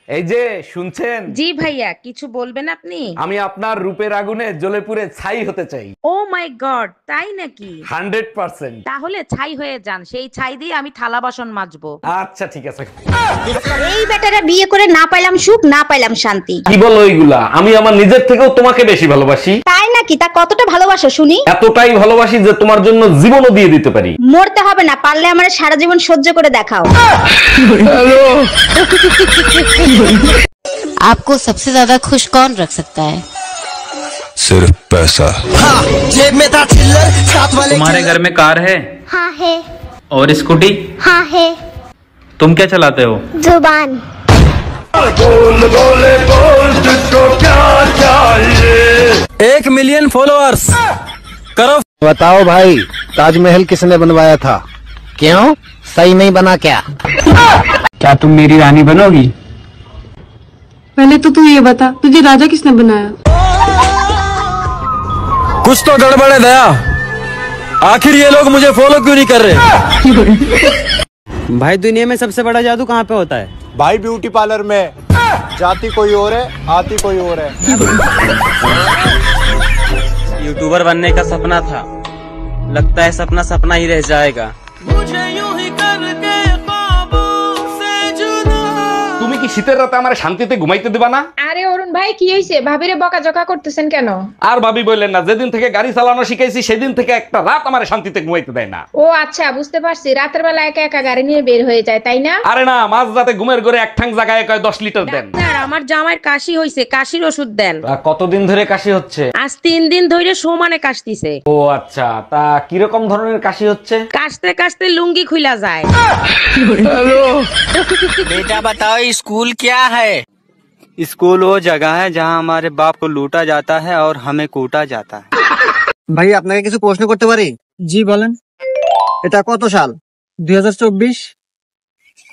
এই যে শুনছেন? জি ভাইয়া, কিছু বলবেন আপনি? আমি আপনার রূপের আগুনে জ্বলে পুড়ে ছাই হতে চাই। ও মাই গড, তাই নাকি? 100%। তাহলে ছাই হয়ে যান, সেই ছাই দিয়ে আমি থালা বাসন মাজবো। আচ্ছা ঠিক আছে। এই বেটারা বিয়ে করে না পাইলাম সুখ, না পাইলাম শান্তি। কি বলো এইগুলা? আমি আমার নিজের থেকেও তোমাকে বেশি ভালোবাসি। তাই নাকি? তা কতটা ভালোবাসো শুনি? এতটাই ভালোবাসি যে তোমার জন্য জীবনও দিয়ে দিতে পারি। মরতে হবে না, পারলে আমার সারা জীবন সহ্য করে দেখাও। आपको सबसे ज्यादा खुश कौन रख सकता है? सिर्फ पैसा। जेब में था चिल्लर, साथ वाले तुम्हारे घर में कार है? हाँ है। और स्कूटी? हाँ है। तुम क्या चलाते हो? जुबान। बोल 1 मिलियन फॉलोअर्स करो। बताओ भाई, ताजमहल किसने बनवाया था? क्यों, सही नहीं बना क्या? क्या तुम मेरी रानी बनोगी? पहले तो तू ये बता, तुझे राजा किसने बनाया? कुछ तो गड़बड़ है दया, आखिर ये लोग मुझे फॉलो क्यों नहीं कर रहे? भाई दुनिया में सबसे बड़ा जादू कहाँ पे होता है? भाई ब्यूटी पार्लर में। जाती कोई और है, आती कोई और है। यूट्यूबर बनने का सपना था, लगता है सपना सपना ही रह जाएगा। मुझे यूं ही करके ख्वाबों से जुदा। তুমি কি শীতের রাতে আমার শান্তিতে ঘুমাইতে দিবা না? আরে অরুণ ভাই, কি হইছে? ভাবিরে বকাঝকা করতেছেন কেন? আর ভাবি বললেন না, যেদিন থেকে গাড়ি চালানো শিখাইছি সেদিন থেকে একটা রাত আমার শান্তিতে ঘুমাইতে দেয় না। ও আচ্ছা, বুঝতে পারছি। রাতের বেলা একা একা গাড়ি নিয়ে বের হয়ে যায়, তাই না? আরে না, মাঝ রাতে ঘুমের ঘরে এক ঠাং জায়গায় কয় 10 লিটার দেন। স্যার, আমার জামাইয়ের কাশি হইছে, কাশির ওষুধ দেন। কতদিন ধরে কাশি হচ্ছে? আজ 3 দিন ধরে সমানে কাশতিছে। ও আচ্ছা, তা কিরকম ধরনের কাশি হচ্ছে? কাশতে কাশতে লুঙ্গি খুইলা যায়। बेटा बताओ, स्कूल क्या है? स्कूल वो जगह है जहाँ हमारे बाप को लूटा जाता है और हमें कूटा जाता है। ভাই আপনাকে কিছু প্রশ্ন করতে পারি? जी बोलें। এটা কত সাল? 2024।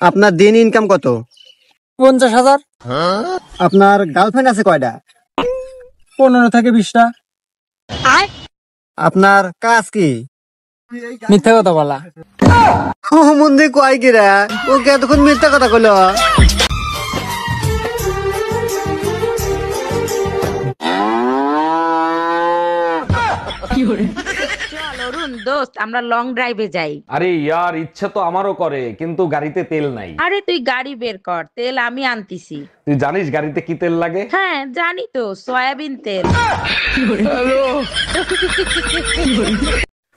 আপনার দিন ইনকাম কত? 50,000। আপনার গার্লফ্রেন্ড আছে কয়টা? 15 থেকে 20টা। আপনার কাজ কি? মিথ্যা কথা বলা। ও মন্দির কয় কি রে? ও এতক্ষণ মিথ্যা কথা কইলো। চল অরুণ দোস্ত, আমরা লং ড্রাইভে যাই। আরে ইয়ার, ইচ্ছে তো আমারও করে, কিন্তু গাড়িতে তেল নাই। আরে তুই গাড়ি বের কর, তেল আমি আনতিছি। তুই জানিস গাড়িতে কি তেল লাগে? হ্যাঁ জানি তো, সয়াবিন তেল।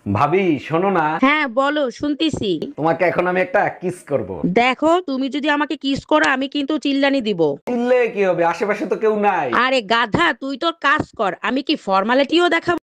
ভাবি শোনো না। হ্যাঁ বলো, শুনতিছি। তোমাকে এখন আমি একটা কিস করব। দেখো, তুমি যদি আমাকে কিস করো আমি কিন্তু চিল্লানি দিব। চিল্লে কি হবে, আশেপাশে তো কেউ নাই। আরে গাধা, তুই তোর কাজ কর, আমি কি ফর্মালিটিও দেখাবো?